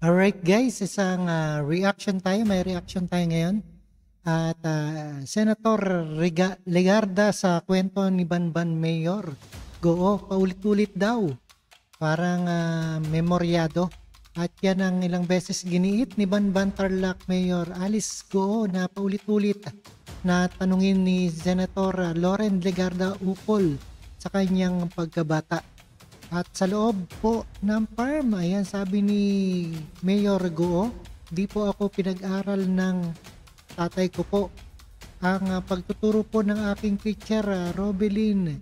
Alright guys, isang reaction tayo. May reaction tayo ngayon. At Senator Legarda sa kwento ni Banban Mayor. Goo, paulit-ulit daw. Parang memoryado. At yan ang ilang beses giniit ni Banban Tarlac Mayor Alice Goo na paulit-ulit na tanungin ni Senator Loren Legarda ukol sa kanyang pagkabata. At sa loob po ng farm, ayan sabi ni Mayor Goo, di po ako pinag-aral ng tatay ko po. Ang pagtuturo po ng aking teacher, Robelin,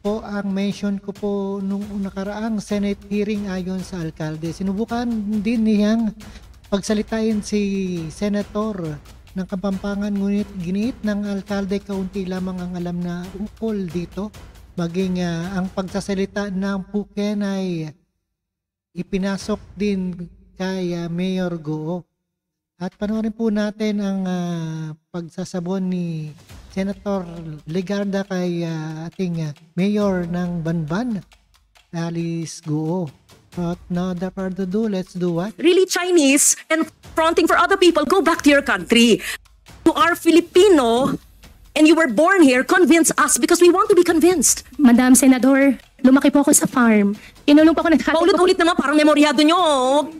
po ang mention ko po nung nakaraang Senate hearing ayon sa alkalde. Sinubukan din niyang pagsalitain si Senator ng Kapampangan, ngunit giniit ng alkalde kaunti lamang ang alam na ukol dito. Maging ang pagsasalita ng Puken ay ipinasok din kay Mayor Goo. At panoorin po natin ang pagsasabon ni Senator Legarda kay ating Mayor ng Banban, Alice Goo. But no further ado, let's do what? Really Chinese and fronting for other people, go back to your country. You are Filipino and you were born here, convince us because we want to be convinced. Madam Senador, lumaki po ako sa farm. Inulong po ako ng tatay ko. Paulit-ulit naman, parang memoryado nyo.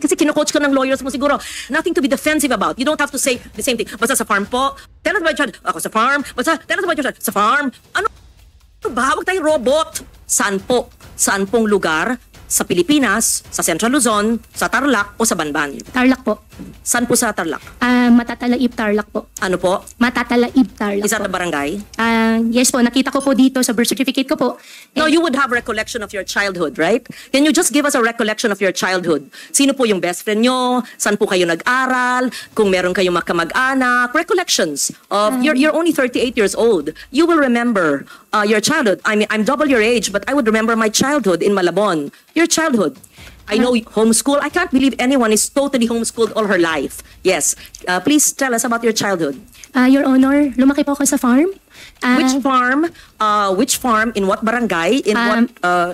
Kasi kino-coach ka ng lawyers mo siguro. Nothing to be defensive about. You don't have to say the same thing. Basta sa farm po. Tell us about your child. Ako sa farm. Basta tell us about your child. Sa farm. Ano ba? Huwag tayong robot. Saan po? Saan pong lugar? Sa Pilipinas, sa Central Luzon, sa Tarlac o sa Banban? Tarlac po. Saan po sa Tarlac? Matatalaib Tarlac po. Ano po? Matatalaib Tarlac Is that po. a barangay? Yes po, nakita ko po dito sa birth certificate ko po. No, you would have recollection of your childhood, right? Can you just give us a recollection of your childhood? Sino po yung best friend nyo? Saan po kayo nag-aral? Kung meron kayong magkamag-anak? Recollections of you're only 38 years old. You will remember your childhood. I mean, I'm double your age, but I would remember my childhood in Malabon. Your childhood. I know homeschool. I can't believe anyone is totally homeschooled all her life. Yes. Please tell us about your childhood. Your Honor, lumaki po ako sa farm. Which farm? Which farm? In what barangay? In what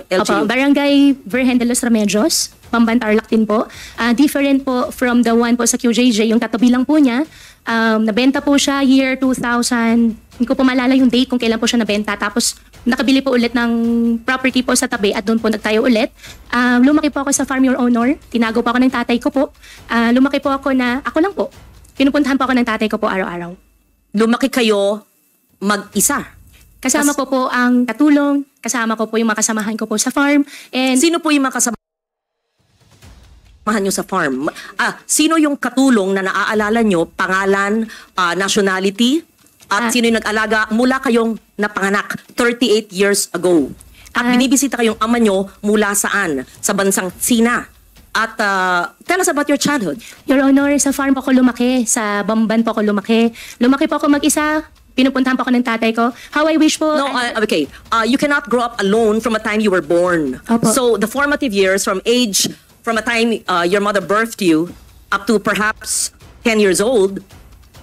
LGU? Barangay Virgen de los Remedios, Banban Tarlac din po. Different po from the one po sa QJJ, yung katabi lang po niya. Nabenta po siya year 2000. Hindi ko po maalala yung date kung kailan po siya nabenta. Tapos nakabili po ulit ng property po sa tabi at doon po nagtayo ulit. Lumaki po ako sa farm, Your Honor. Tinago po ako ng tatay ko po. Lumaki po ako na, ako lang po. Pinupuntahan po ako ng tatay ko po araw-araw. Lumaki kayo mag-isa. Kasama ko po ang katulong, kasama ko po yung mga kasamahan ko po sa farm. And Sino po yung mga kasamahan nyo sa farm? Sino yung katulong na naaalala nyo, pangalan, nationality, at sino yung nag-alaga mula kayong napanganak 38 years ago? At binibisita kayong ama nyo mula saan? Sa bansang Sina. At tell us about your childhood. Your Honor, sa farm po ako lumaki, sa Bamban po ako lumaki. Lumaki po ako mag-isa, pinupuntahan po ako ng tatay ko. How I wish po... No, okay. You cannot grow up alone from a time you were born. Opo. So the formative years from a time your mother birthed you up to perhaps 10 years old,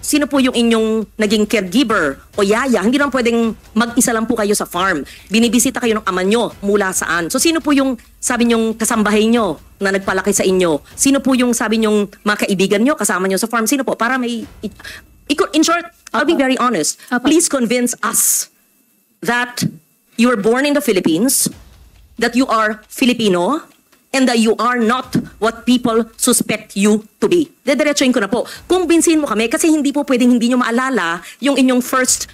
sino po yung inyong naging caregiver o yaya? Hindi lang pwedeng mag-isa lang po kayo sa farm. Binibisita kayo ng ama nyo mula saan? So sino po yung sabi nyong kasambahay nyo na nagpalaki sa inyo? Sino po yung sabi nyong mga kaibigan nyo kasama nyo sa farm? Sino po? Para may... In short, I'll be very honest. Please convince us that you were born in the Philippines, that you are Filipino, and that you are not what people suspect you to be. Dediretsuin ko na po. Kumbinsin mo kami kasi hindi po pwedeng hindi nyo maalala yung inyong first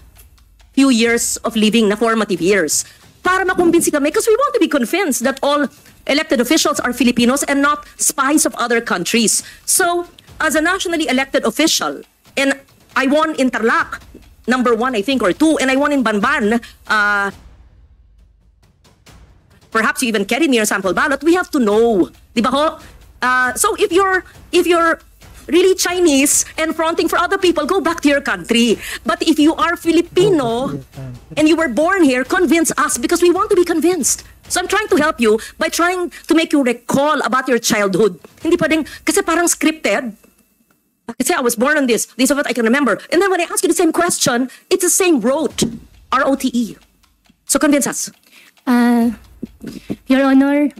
few years of living na formative years. Para makumbinsi kami because we want to be convinced that all elected officials are Filipinos and not spies of other countries. So, as a nationally elected official, and I won in Tarlac, number 1 I think or 2, and I won in Banban, perhaps you even carry near sample ballot, we have to know. Di ba ho? So if you're really Chinese and fronting for other people, go back to your country. But if you are Filipino and you were born here, convince us because we want to be convinced. So I'm trying to help you by trying to make you recall about your childhood. Hindi pwedeng, kasi parang scripted. Kasi I was born on this is what I can remember. And then when I ask you the same question, it's the same rote. R-O-T-E. So convince us. Your Honor,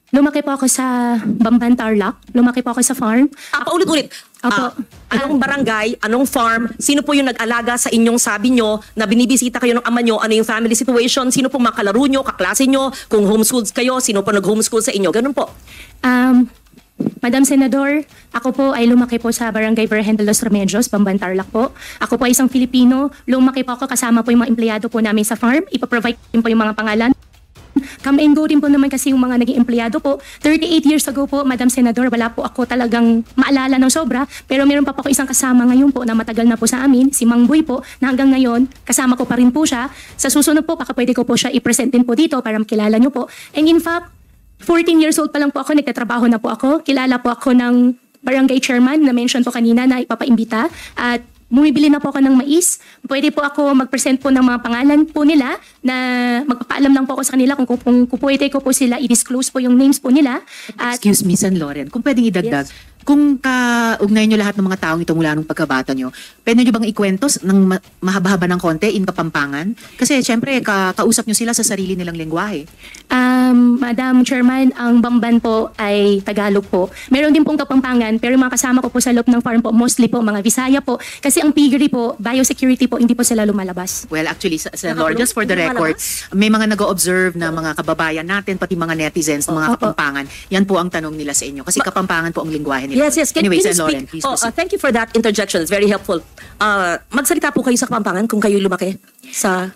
Lumaki po ako sa Bamban, Tarlac. Lumaki po ako sa farm. Paulit-ulit. Opo. Anong barangay, anong farm, sino po yung nag-alaga sa inyong sabi nyo na binibisita kayo ng ama nyo, ano yung family situation, sino po mga kalaro nyo, kaklase nyo, kung homeschooled kayo, sino po nag-homeschool sa inyo, ganun po. Madam Senador, ako po ay lumaki po sa Barangay Virgen de los Remedios, Bamban, Tarlac po. Ako po ay isang Filipino. Lumaki po ako kasama po yung mga empleyado po namin sa farm. Ipaprovide din po yung mga pangalan. Come and go rin po naman kasi yung mga naging empleyado po. 38 years ago po, Madam Senador, wala po ako talagang maalala ng sobra. Pero meron pa po ako isang kasama ngayon po na matagal na po sa amin, si Mang Boy po, na hanggang ngayon, kasama ko pa rin po siya. Sa susunod po, baka pwede ko po siya i-present din po dito para makilala nyo po. And in fact, 14 years old pa lang po ako, nagtatrabaho na po ako. Kilala po ako ng barangay chairman na mention po kanina na ipapaimbita. At bumibili na po ako ng mais. Pwede po ako mag-present po ng mga pangalan po nila na magpapaalam lang po ako sa kanila kung pwede ko po sila i-disclose po yung names po nila. At Excuse me, San Loren, kung pwedeng idagdag, kung kaugnay nyo lahat ng mga taong ito mula nung pagkabata nyo, pwede nyo bang ikwentos ng mahaba-haba ng konti in Kapampangan? Kasi syempre, kausap nyo sila sa sarili nilang lengguwahe. Madam Chairman, ang Bamban po ay Tagalog po. Meron din pong Kapampangan, pero yung mga kasama ko po sa loob ng farm po, mostly po mga Visaya po. Kasi ang piggery po, biosecurity po, hindi po sila lumalabas. Well, actually, San Loren, just for the record, may mga nag-o-observe na mga kababayan natin, pati mga netizens, mga Kapampangan. Yan po ang tanong nila sa inyo. Kasi Kapampangan po ang lengguwahe nila. Yes, yes. Anyway, can San you Loren, speak? please proceed. Thank you for that interjection. It's very helpful. Magsalita po kayo sa Kapampangan kung kayo lumaki sa...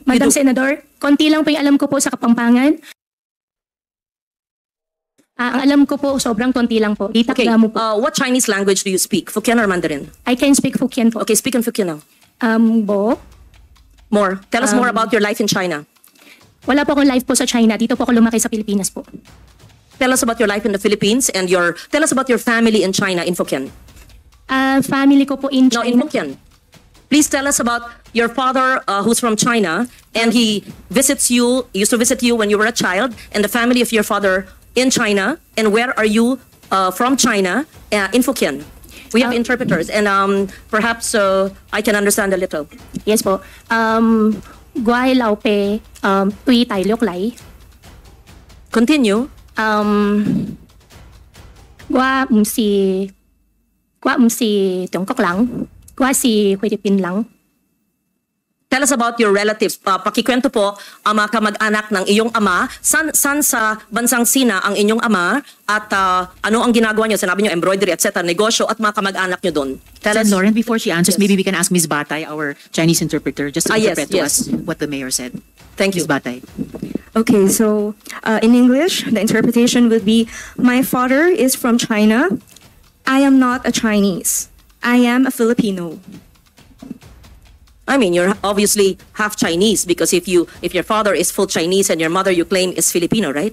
Madam You do- Senador, konti lang po yung alam ko po sa Kapampangan. Ang alam ko po, sobrang konti lang po. Di Okay, takda mo po. what Chinese language do you speak? Hokkien or Mandarin? I can speak Hokkien po. Okay, speak in Hokkien now. Bo, More. Tell us more about your life in China. wala po akong life po sa China. Dito po ako lumaki sa Pilipinas po. Tell us about your life in the Philippines and tell us about your family in China in Hokkien. Family ko po in No, China. in Hokkien. Please tell us about your father who's from China and he used to visit you when you were a child, and the family of your father in China, and where are you from China in Hokkien. We have interpreters and perhaps I can understand a little. Yes po. Guay lao pe, tui tai liok lai. Continue. Gua si Tiongkok lang. Gua si Philippine lang. Tell us about your relatives. Pakikwento po ang mga kamag-anak ng iyong ama. San sa bansang Sina ang inyong ama at ano ang ginagawa niyo? Sinabi niyo embroidery, etc. Negosyo at mga kamag-anak niyo doon. Tell San us. Loren, before she answers, Yes. maybe we can ask Ms. Batay, our Chinese interpreter, just to Yes, interpret to yes. us what the mayor said. Thank you. Ms. Batay. Okay, so in English, the interpretation would be, my father is from China. I am not a Chinese. I am a Filipino. I mean, you're obviously half Chinese because if your father is full Chinese and your mother you claim is Filipino, right?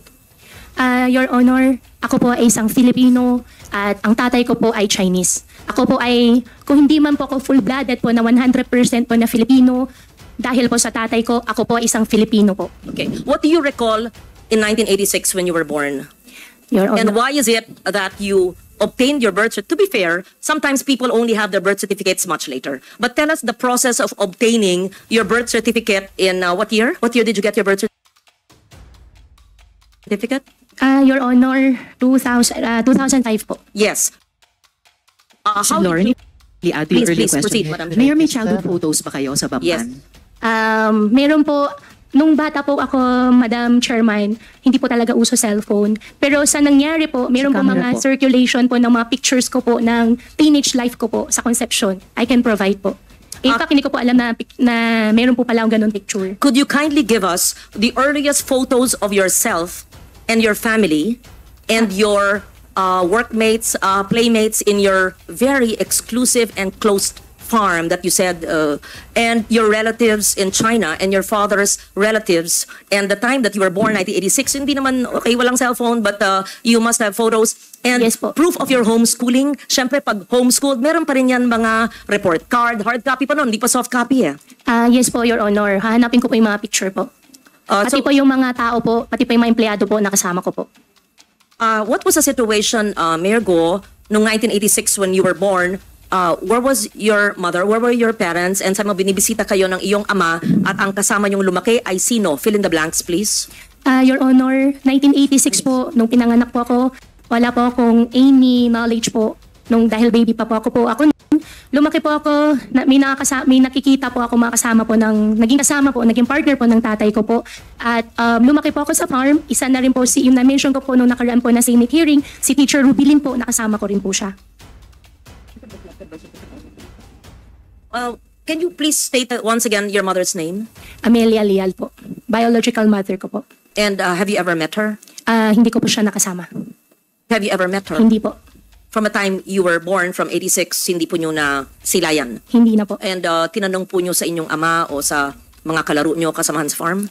Your Honor, ako po ay isang Filipino at ang tatay ko po ay Chinese. Ako po ay, kung hindi man po ako full-blooded po na 100% po na Filipino, dahil po sa tatay ko, ako po ay isang Filipino po. Okay. What do you recall in 1986 when you were born? Your Honor. And why is it that you obtained your birth certificate? To be fair, sometimes people only have their birth certificates much later. But tell us the process of obtaining your birth certificate in what year? What year did you get your birth certificate? Your Honor, 2005 po. Yes. How San did Loren, you- add to your Please, earlier please proceed, question. Madam Chair. Mayor, may childhood photos ba kayo sa Bamban? Yes. Meron po, nung bata po ako, Madam Chairman, hindi po talaga uso cellphone. Pero sa nangyari po, meron po camera mga po. circulation po ng mga pictures ko po ng teenage life ko po sa conception. I can provide po. In fact, hindi ko po alam na meron po pala akong ganun picture. Could you kindly give us the earliest photos of yourself and your family and your workmates, playmates in your very exclusive and closed farm that you said, and your relatives in China and your father's relatives, and the time that you were born, 1986, hindi naman, okay, walang cellphone, but you must have photos and Yes po. proof of your homeschooling. Siyempre, pag homeschooled, meron pa rin yan mga report card, hard copy pa noon, hindi pa soft copy eh. Yes po, Your Honor. Hahanapin ko po yung mga picture po. Pati So- po yung mga tao po, pati po yung mga empleyado po na kasama ko po. What was the situation, Mayor Go, noong 1986 when you were born? Where was your mother? Where were your parents? And sa mga binibisita kayo ng iyong ama at ang kasama niyong lumaki ay sino? Fill in the blanks, please. Your Honor, 1986 po, nung pinanganak po ako, wala po akong any knowledge po dahil baby pa po ako po. Lumaki po ako, may nakikita po ako mga kasama po naging partner po ng tatay ko po. At lumaki po ako sa farm, isa na rin po yung na-mention ko po nung nakaraan po na Senate hearing, si Teacher Rubilin po, nakasama ko rin po siya. Can you please state once again your mother's name? Amelia Leal po, biological mother ko po. And have you ever met her? Hindi ko po siya nakasama. Have you ever met her? Hindi po. From the time you were born, from 86, hindi po nyo na silayan? Hindi na po. And tinanong po nyo sa inyong ama o sa mga kalaro nyo kasamahan sa farm?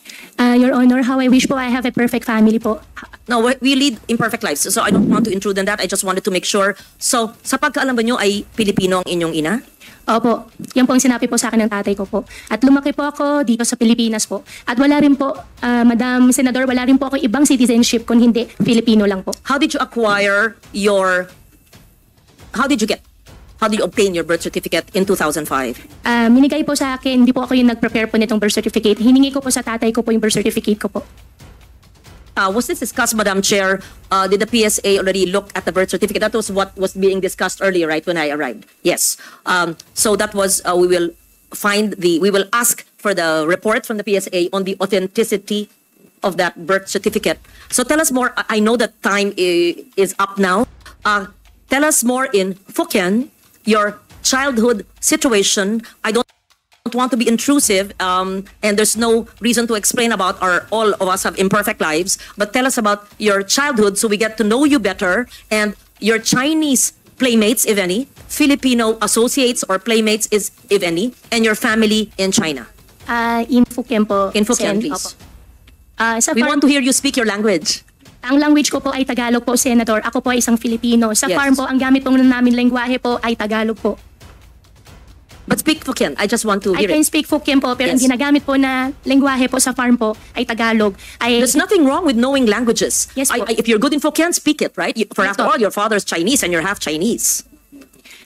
Your Honor, how I wish po I have a perfect family po. No, we lead imperfect lives. So I don't want to intrude on that. I just wanted to make sure. So, sa pagkaalam ba nyo ay Pilipino ang inyong ina? Opo, yan po ang sinabi po sa akin ng tatay ko po. At lumaki po ako dito sa Pilipinas po. At wala rin po, Madam Senador, wala rin po ako ibang citizenship kung hindi Filipino lang po. How did you obtain your birth certificate in 2005? Minigay po sa akin, hindi po ako yung nag-prepare po nitong birth certificate. Hiningi ko po sa tatay ko po yung birth certificate ko po. Was this discussed, Madam Chair? Did the PSA already look at the birth certificate? That was what was being discussed earlier, right, when I arrived? Yes. So that was, we will ask for the report from the PSA on the authenticity of that birth certificate. So tell us more. I know that time is up now. Tell us more in Fukien, your childhood situation. I don't want to be intrusive, and there's no reason to explain about all of us have imperfect lives, but tell us about your childhood so we get to know you better, and your Chinese playmates, if any, Filipino associates or playmates, if any, and your family in China. In Fukien po. In Fukien, Sen. please. Sa We farm, want to hear you speak your language. ang language ko po ay Tagalog po, Senator. Ako po ay isang Filipino. Sa Yes. farm po, ang gamit po namin lengguwahe po ay Tagalog po. But speak Fukien. I just want to I hear can it. speak Fukien po, pero ang Yes. ginagamit po na lengguwahe po sa farm po ay Tagalog. There's nothing wrong with knowing languages. Yes, po. If you're good in Fukien, speak it, right? For Yes, after po. all, your father's Chinese and you're half Chinese.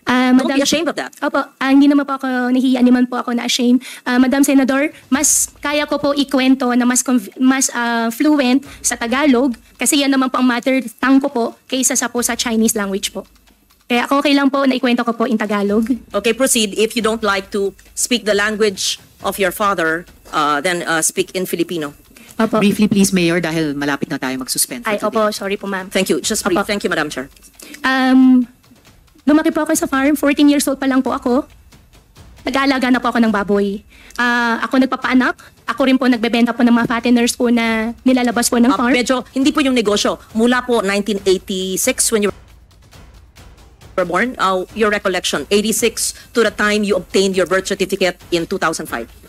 Don't Madam, be ashamed of that. Opo, hindi naman po ako nahihiya, naman po ako na ashamed. Madam Senador, mas kaya ko po ikwento na mas fluent sa Tagalog kasi yan naman po ang mother tongue ko po kaysa sa Chinese language po. Kaya okay lang po na ikwento ko po in Tagalog. Okay, proceed. If you don't like to speak the language of your father, then speak in Filipino. Opo. Briefly please, Mayor, dahil malapit na tayo mag-suspend for Ay, today. opo, sorry po ma'am. Thank you. Just brief. Opo. Thank you, Madam Chair. Lumaki po ako sa farm, 14 years old pa lang po ako. Nag-aalaga na po ako ng baboy. Ako nagpapaanak, ako rin po nagbebenta po ng mga fatteners po na nilalabas po ng farm. Medyo, hindi po yung negosyo. Mula po 1986 when you were born, your recollection, 86 to the time you obtained your birth certificate in 2005.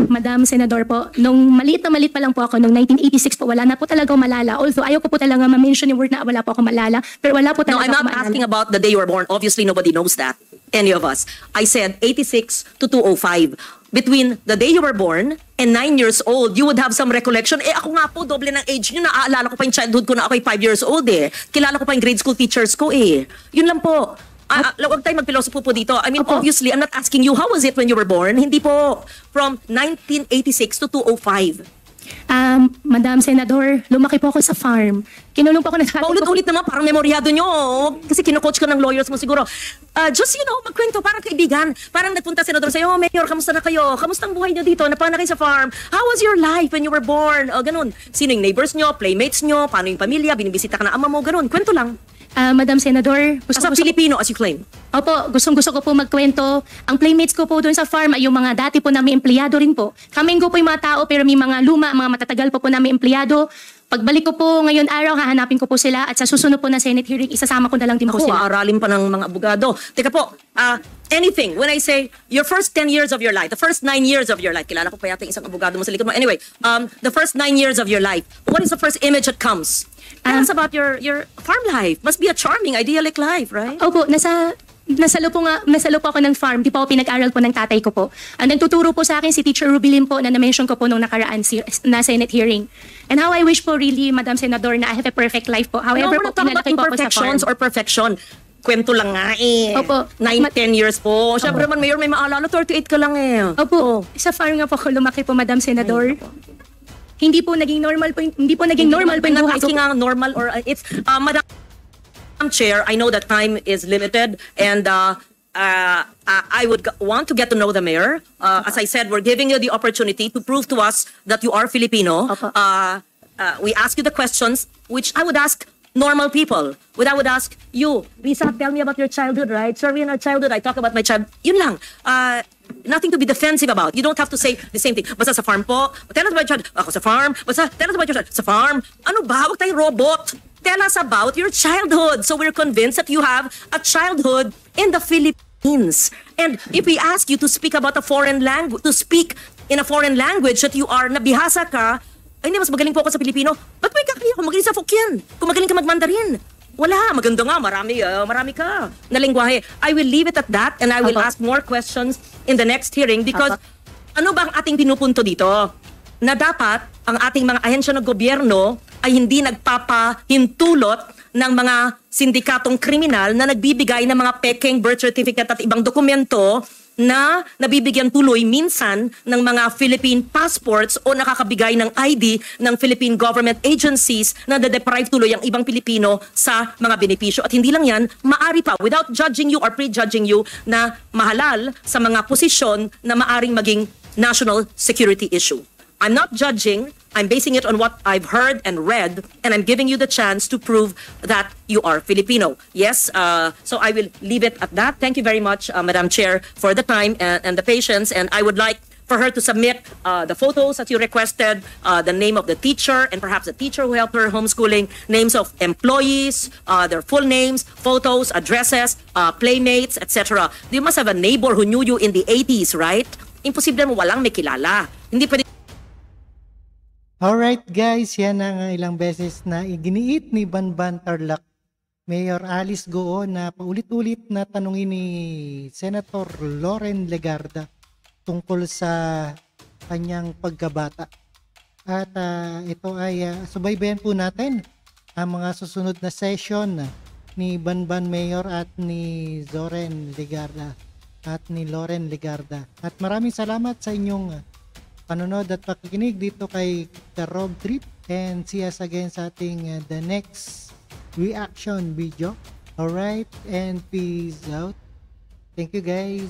Madam Senador po, nung maliit pa lang po ako, nung 1986 po, wala na po talaga akong malala. Although ayaw ko po talaga ma-mention yung word na wala po ako malala, pero wala po No, talaga I'm not ako maalala. asking about the day you were born. Obviously, nobody knows that. Any of us. I said 86 to 205. Between the day you were born and 9 years old, you would have some recollection. Ako nga po, doble ng age nyo. Naaalala ko pa yung childhood ko na ako'y 5 years old eh. Kilala ko pa yung grade school teachers ko eh. Yun lang po. Huwag tayo magpilosopo po dito. I mean, Opo. obviously, I'm not asking you, how was it when you were born? Hindi po. From 1986 to 205. Madam Senador, lumaki po ako sa farm. Kinulong po ako ng tatay ko. Paulit-ulit naman, parang memoryado nyo. Kasi kino-coach ka ng lawyers mo siguro. Just, magkwento, parang kaibigan. Parang nagpunta senador sa'yo, oh, Mayor, kamusta na kayo? Kamusta ang buhay nyo dito? Napana kayo sa farm? How was your life when you were born? Ganun. Sino yung neighbors nyo, playmates nyo, paano yung pamilya, binibisita ka na ama mo, ganun. Kwento lang. Madam Senador, As a Filipino, as you claim. Opo, gustong-gusto ko po magkwento. Ang playmates ko po doon sa farm ay yung mga dati po namin empleyado rin po. Kaming ko po yung mga tao pero may mga luma, mga matatagal po namin empleyado. Pagbalik ko po ngayon araw, hahanapin ko po sila at sa susunod po na Senate hearing, isasama ko na lang din po Ako, sila. aaralin pa ng mga abogado. Teka po, anything, when I say your first 10 years of your life, the first 9 years of your life, kilala ko pa yata yung isang abogado mo sa likod mo. Anyway, the first 9 years of your life, what is the first image that comes? Tell us about your farm life. Must be a charming, idyllic life, right? Opo, nasalo po ako ng farm. Di pa ako pinag-aral po ng tatay ko po. Ang nagtuturo po sa akin si Teacher Rubilin po na na-mention ko po nung nakaraan na Senate hearing. And how I wish po really, Madam Senador, na I have a perfect life po. No, However we're po, not talking about pinalaki po ako sa farm. imperfections or perfection. Kwento lang nga eh. Opo. 9-10 years po. Siyempre man, Mayor, may maalala, 38 ka lang eh. Opo, sa farm nga po ako lumaki po, Madam Senador. Hindi po naging normal po yung I'm not buhay ko. asking normal or it's Madam Chair, I know that time is limited and I would want to get to know the mayor. As I said, we're giving you the opportunity to prove to us that you are Filipino. Opo. We ask you the questions which I would ask normal people. I would ask you, Risa, tell me about your childhood, right? Sorry, in our childhood, I talk about my child. Yun lang. Nothing to be defensive about. You don't have to say the same thing. Basta sa farm po. Tell us about your child. Ako sa farm. Basta tell us about your child. Sa farm. Ano ba? Huwag tayong robot. Tell us about your childhood. So we're convinced that you have a childhood in the Philippines. And if we ask you to speak about a foreign language, to speak in a foreign language that you are, nabihasa ka, ay, hindi, mas magaling po ako sa Pilipino. Ba't may kakaya kung magaling sa Fokien? Kung magaling ka mag-Mandarin? Wala, maganda nga, marami ka na lengguwahe. I will leave it at that and I will ask more questions in the next hearing because ano ba ang ating pinupunto dito? Na dapat ang ating mga ahensya ng gobyerno ay hindi nagpapahintulot ng mga sindikatong kriminal na nagbibigay ng mga peking birth certificate at ibang dokumento na nabibigyan tuloy minsan ng mga Philippine passports o nakakabigay ng ID ng Philippine government agencies na na-deprive tuloy ang ibang Pilipino sa mga benepisyo. At hindi lang yan, maari pa, without judging you or prejudging you, na mahalal sa mga posisyon na maaring maging national security issue. I'm not judging. I'm basing it on what I've heard and read, and I'm giving you the chance to prove that you are Filipino. Yes, so I will leave it at that. Thank you very much, Madam Chair, for the time and the patience, and I would like for her to submit the photos that you requested, the name of the teacher, and perhaps the teacher who helped her homeschooling, names of employees, their full names, photos, addresses, playmates, etc. You must have a neighbor who knew you in the 80s, right? Imposible mo walang may kilala. Hindi pwede. Alright guys, yan ang ilang beses na iginiit ni Banban Tarlac Mayor Alice Goo na paulit-ulit na tanungin ni Senator Loren Legarda tungkol sa kanyang pagkabata. At ito ay subaybayan po natin ang mga susunod na session ni Banban Mayor at ni Zoren Legarda at ni Loren Legarda. At maraming salamat sa inyong panonood at pakikinig dito kay The Rob Trip, and see us again sa ating the next reaction video. Alright, and peace out. Thank you guys.